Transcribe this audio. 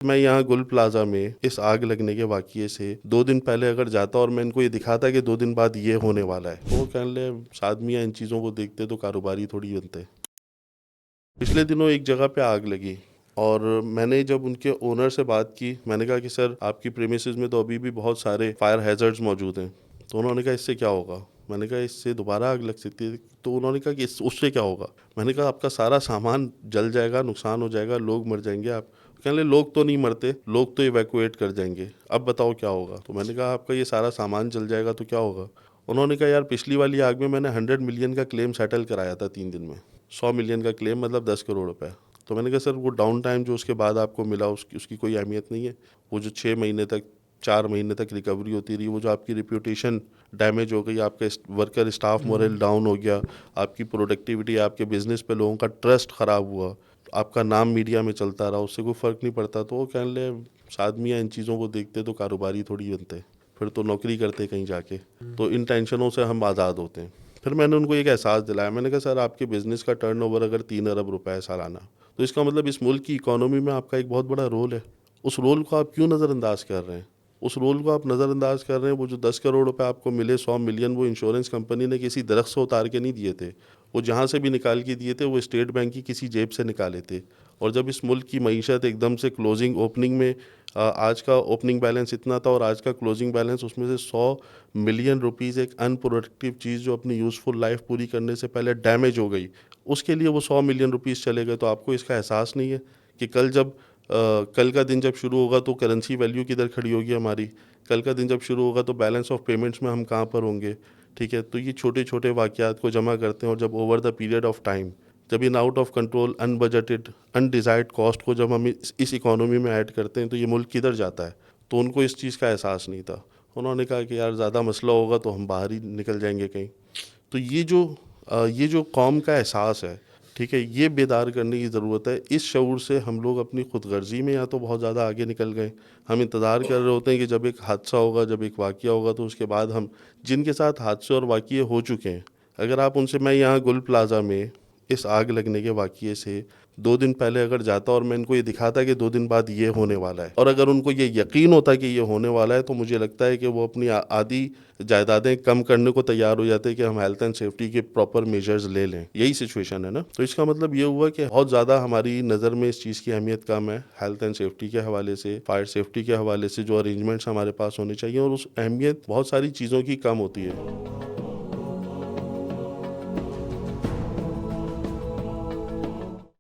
मैं यहाँ गुल प्लाजा में इस आग लगने के वाक़ये से 2 दिन पहले अगर जाता और मैं इनको ये दिखाता कि 2 दिन बाद ये होने वाला है, तो वो कहने लगे आदमी इन चीज़ों को देखते तो कारोबारी थोड़ी बनते। पिछले दिनों एक जगह पे आग लगी और मैंने जब उनके ओनर से बात की, मैंने कहा कि सर आपकी प्रीमिसेस में तो अभी भी बहुत सारे फायर हैज़र्ड्स मौजूद हैं। तो उन्होंने कहा इससे क्या होगा? मैंने कहा इससे दोबारा आग लग सकती है। तो उन्होंने कहा कि उससे क्या होगा? मैंने कहा आपका सारा सामान जल जाएगा, नुकसान हो जाएगा, लोग मर जाएंगे। आप कहने लगे लोग तो नहीं मरते, लोग तो इवैक्यूएट कर जाएंगे, अब बताओ क्या होगा? तो मैंने कहा आपका ये सारा सामान जल जाएगा तो क्या होगा? उन्होंने कहा यार पिछली वाली आग में मैंने 100 मिलियन का क्लेम सेटल कराया था 3 दिन में। 100 मिलियन का क्लेम मतलब 10 करोड़ रुपए। तो मैंने कहा सर वो डाउन टाइम जो उसके बाद आपको मिला उसकी कोई अहमियत नहीं है। वो जो 6 महीने तक 4 महीने तक रिकवरी होती रही, वो जो आपकी रिप्यूटेशन डैमेज हो गई, आपका वर्कर स्टाफ मोरल डाउन हो गया, आपकी प्रोडक्टिविटी, आपके बिजनेस पे लोगों का ट्रस्ट ख़राब हुआ, आपका नाम मीडिया में चलता रहा, उससे कोई फ़र्क नहीं पड़ता। तो वो कहने लगे आदमी इन चीज़ों को देखते तो कारोबारी थोड़ी बनते, फिर तो नौकरी करते कहीं जाके। तो इन टेंशनों से हम आज़ाद होते हैं। फिर मैंने उनको एक एहसास दिलाया, मैंने कहा सर आपके बिज़नेस का टर्नओवर अगर 3 अरब रुपए है सालाना, तो इसका मतलब इस मुल्क की इकोनॉमी में आपका एक बहुत बड़ा रोल है। उस रोल को आप क्यों नज़रअंदाज कर रहे हैं? उस रोल को आप नज़रअंदाज कर रहे हैं। वो जो 10 करोड़ रुपए आपको मिले, 100 मिलियन, वो इंश्योरेंस कंपनी ने किसी दरख्त से उतार के नहीं दिए थे। वो जहाँ से भी निकाल के दिए थे वो स्टेट बैंक की किसी जेब से निकाले थे। और जब इस मुल्क की मईशत एकदम से क्लोजिंग ओपनिंग में आज का ओपनिंग बैलेंस इतना था और आज का क्लोजिंग बैलेंस, उसमें से 100 मिलियन रुपीज़ एक अनप्रोडक्टिव चीज़ जो अपनी यूज़फुल लाइफ पूरी करने से पहले डैमेज हो गई, उसके लिए वो 100 मिलियन रुपीज़ चले गए। तो आपको इसका एहसास नहीं है कि कल का दिन जब शुरू होगा तो करेंसी वैल्यू किधर खड़ी होगी हमारी? कल का दिन जब शुरू होगा तो बैलेंस ऑफ पेमेंट्स में हम कहाँ पर होंगे? ठीक है, तो ये छोटे छोटे वाक़यात को जमा करते हैं और जब over the period of time, जब इन out of control unbudgeted undesired cost को जब हम इस इकोनॉमी में ऐड करते हैं तो ये मुल्क किधर जाता है? तो उनको इस चीज़ का एहसास नहीं था। उन्होंने कहा कि यार ज़्यादा मसला होगा तो हम बाहर ही निकल जाएंगे कहीं। तो ये जो कौम का एहसास है, ठीक है, ये बेदार करने की ज़रूरत है। इस शऊर से हम लोग अपनी खुदगर्जी में या तो बहुत ज़्यादा आगे निकल गए, हम इंतज़ार कर रहे होते हैं कि जब एक हादसा होगा, जब एक वाक़या होगा, तो उसके बाद हम जिनके साथ हादसे और वाक़ये हो चुके हैं, अगर आप उनसे, मैं यहाँ गुल प्लाज़ा में इस आग लगने के वाक़ये से 2 दिन पहले अगर जाता और मैं इनको ये दिखाता कि 2 दिन बाद ये होने वाला है, और अगर उनको ये यकीन होता कि ये होने वाला है, तो मुझे लगता है कि वो अपनी आधी जायदादें कम करने को तैयार हो जाते हैं कि हम हेल्थ एंड सेफ्टी के प्रॉपर मेजर्स ले लें। यही सिचुएशन है ना? तो इसका मतलब ये हुआ कि बहुत ज़्यादा हमारी नज़र में इस चीज़ की अहमियत कम है। हेल्थ एंड सेफ्टी के हवाले से, फायर सेफ्टी के हवाले से जो अरेंजमेंट्स हमारे पास होने चाहिए, और उस अहमियत बहुत सारी चीज़ों की कम होती है।